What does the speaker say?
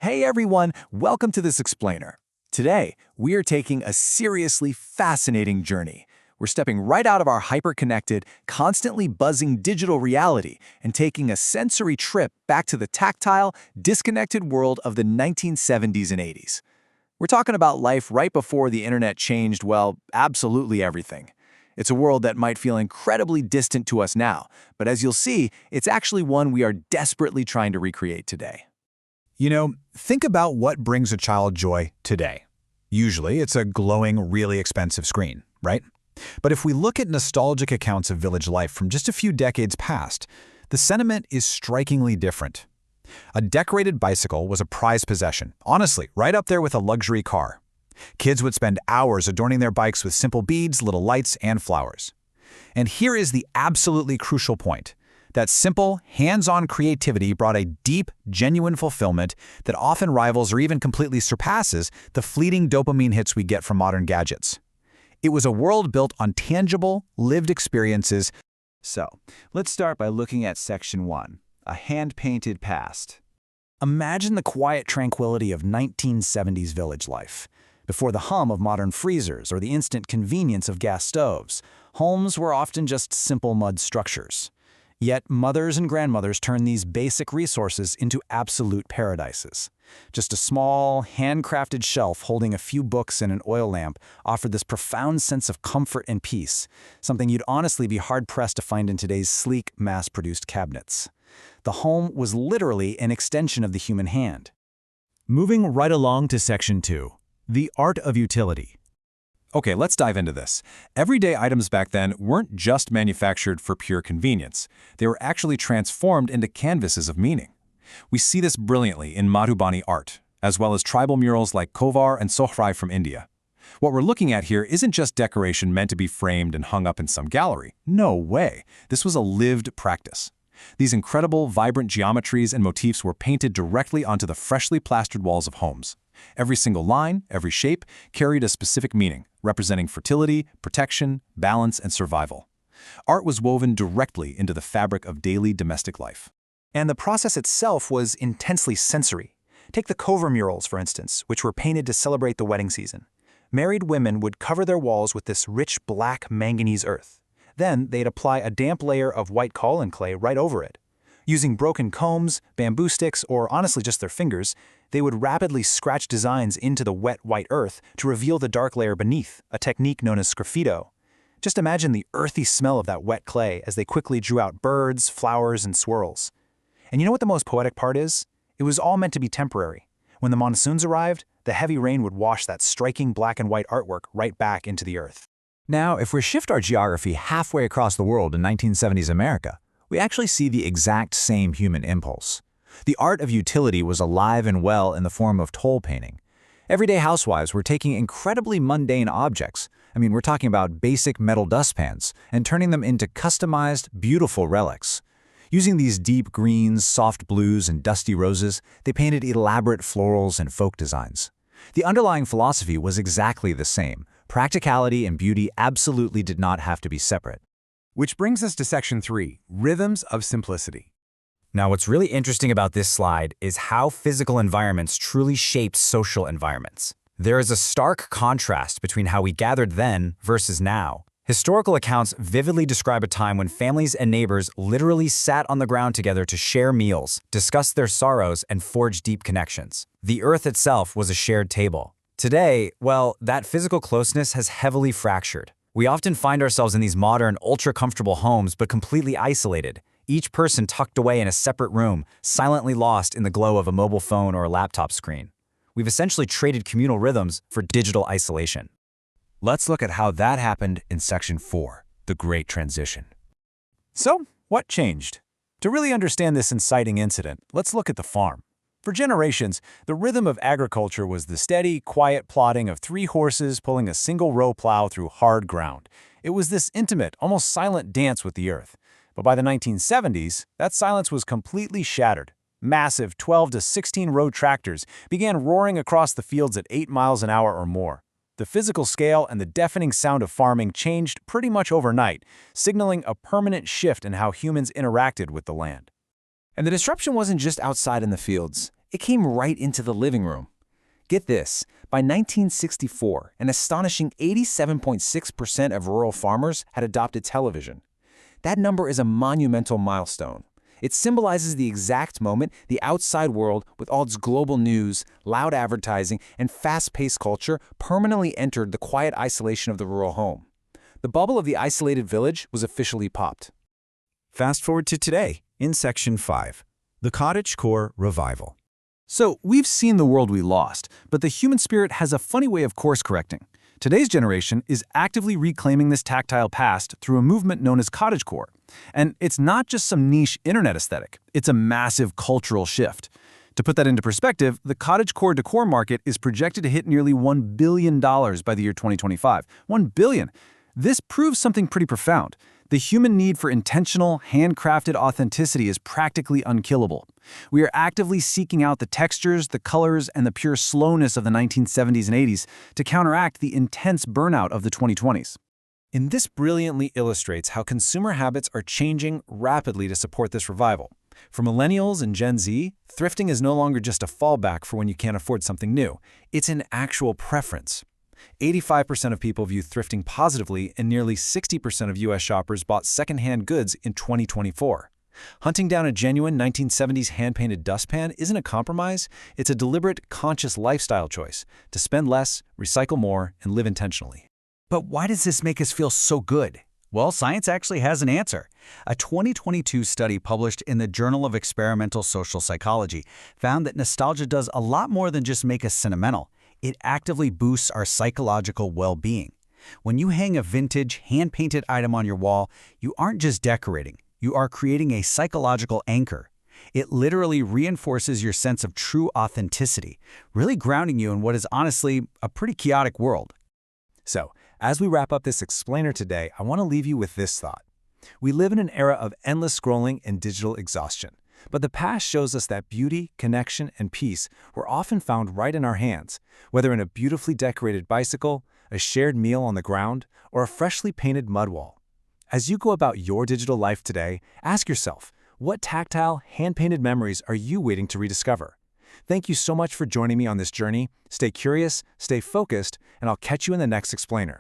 Hey everyone, welcome to this explainer. Today, we are taking a seriously fascinating journey. We're stepping right out of our hyper-connected, constantly buzzing digital reality and taking a sensory trip back to the tactile, disconnected world of the 1970s and 80s. We're talking about life right before the internet changed, well, absolutely everything. It's a world that might feel incredibly distant to us now, but as you'll see, it's actually one we are desperately trying to recreate today. Think about what brings a child joy today. Usually, it's a glowing, really expensive screen, right? But if we look at nostalgic accounts of village life from just a few decades past, the sentiment is strikingly different. A decorated bicycle was a prized possession, honestly, right up there with a luxury car. Kids would spend hours adorning their bikes with simple beads, little lights, and flowers. And here is the absolutely crucial point. That simple, hands-on creativity brought a deep, genuine fulfillment that often rivals or even completely surpasses the fleeting dopamine hits we get from modern gadgets. It was a world built on tangible, lived experiences. So, let's start by looking at Section 1, a hand-painted past. Imagine the quiet tranquility of 1970s village life. Before the hum of modern freezers or the instant convenience of gas stoves, homes were often just simple mud structures. Yet mothers and grandmothers turned these basic resources into absolute paradises. Just a small, handcrafted shelf holding a few books and an oil lamp offered this profound sense of comfort and peace, something you'd honestly be hard-pressed to find in today's sleek, mass-produced cabinets. The home was literally an extension of the human hand. Moving right along to Section 2, the art of utility. Okay, let's dive into this. Everyday items back then weren't just manufactured for pure convenience. They were actually transformed into canvases of meaning. We see this brilliantly in Madhubani art, as well as tribal murals like Khovar and Sohrai from India. What we're looking at here isn't just decoration meant to be framed and hung up in some gallery. No way. This was a lived practice. These incredible, vibrant geometries and motifs were painted directly onto the freshly plastered walls of homes. Every single line, every shape, carried a specific meaning, representing fertility, protection, balance, and survival. Art was woven directly into the fabric of daily domestic life. And the process itself was intensely sensory. Take the Khovar murals, for instance, which were painted to celebrate the wedding season. Married women would cover their walls with this rich black manganese earth. Then they'd apply a damp layer of white kaolin clay right over it. Using broken combs, bamboo sticks, or honestly just their fingers, they would rapidly scratch designs into the wet white earth to reveal the dark layer beneath, a technique known as sgraffito. Just imagine the earthy smell of that wet clay as they quickly drew out birds, flowers, and swirls. And you know what the most poetic part is? It was all meant to be temporary. When the monsoons arrived, the heavy rain would wash that striking black and white artwork right back into the earth. Now, if we shift our geography halfway across the world in 1970s America, we actually see the exact same human impulse. The art of utility was alive and well in the form of Tole painting. Everyday housewives were taking incredibly mundane objects, we're talking about basic metal dustpans, and turning them into customized, beautiful relics. Using these deep greens, soft blues, and dusty roses, they painted elaborate florals and folk designs. The underlying philosophy was exactly the same. Practicality and beauty absolutely did not have to be separate. Which brings us to Section 3, Rhythms of Simplicity. Now, what's really interesting about this slide is how physical environments truly shaped social environments. There is a stark contrast between how we gathered then versus now. Historical accounts vividly describe a time when families and neighbors literally sat on the ground together to share meals, discuss their sorrows, and forge deep connections. The earth itself was a shared table. Today, well, that physical closeness has heavily fractured. We often find ourselves in these modern, ultra-comfortable homes but completely isolated, each person tucked away in a separate room, silently lost in the glow of a mobile phone or a laptop screen. We've essentially traded communal rhythms for digital isolation. Let's look at how that happened in Section 4, the Great Transition. So, what changed? To really understand this inciting incident, let's look at the farm. For generations, the rhythm of agriculture was the steady, quiet plodding of 3 horses pulling a single-row plow through hard ground. It was this intimate, almost silent dance with the earth. But by the 1970s, that silence was completely shattered. Massive 12 to 16-row tractors began roaring across the fields at 8 miles an hour or more. The physical scale and the deafening sound of farming changed pretty much overnight, signaling a permanent shift in how humans interacted with the land. And the disruption wasn't just outside in the fields. It came right into the living room. Get this, by 1964, an astonishing 87.6% of rural farmers had adopted television. That number is a monumental milestone. It symbolizes the exact moment the outside world, with all its global news, loud advertising, and fast-paced culture, permanently entered the quiet isolation of the rural home. The bubble of the isolated village was officially popped. Fast forward to today, in Section 5, the Cottagecore Revival. So, we've seen the world we lost, but the human spirit has a funny way of course-correcting. Today's generation is actively reclaiming this tactile past through a movement known as Cottagecore. And it's not just some niche internet aesthetic, it's a massive cultural shift. To put that into perspective, the Cottagecore decor market is projected to hit nearly $1 billion by the year 2025. $1 billion! This proves something pretty profound. The human need for intentional, handcrafted authenticity is practically unkillable. We are actively seeking out the textures, the colors, and the pure slowness of the 1970s and 80s to counteract the intense burnout of the 2020s. And this brilliantly illustrates how consumer habits are changing rapidly to support this revival. For millennials and Gen Z, thrifting is no longer just a fallback for when you can't afford something new. It's an actual preference. 85% of people view thrifting positively, and nearly 60% of U.S. shoppers bought secondhand goods in 2024. Hunting down a genuine 1970s hand-painted dustpan isn't a compromise, it's a deliberate, conscious lifestyle choice to spend less, recycle more, and live intentionally. But why does this make us feel so good? Well, science actually has an answer. A 2022 study published in the Journal of Experimental Social Psychology found that nostalgia does a lot more than just make us sentimental. It actively boosts our psychological well-being. When you hang a vintage, hand-painted item on your wall, you aren't just decorating, you are creating a psychological anchor. It literally reinforces your sense of true authenticity, really grounding you in what is honestly a pretty chaotic world. So, as we wrap up this explainer today, I want to leave you with this thought. We live in an era of endless scrolling and digital exhaustion. But the past shows us that beauty, connection, and peace were often found right in our hands, whether in a beautifully decorated bicycle, a shared meal on the ground, or a freshly painted mud wall. As you go about your digital life today, ask yourself, what tactile, hand-painted memories are you waiting to rediscover? Thank you so much for joining me on this journey. Stay curious, stay focused, and I'll catch you in the next explainer.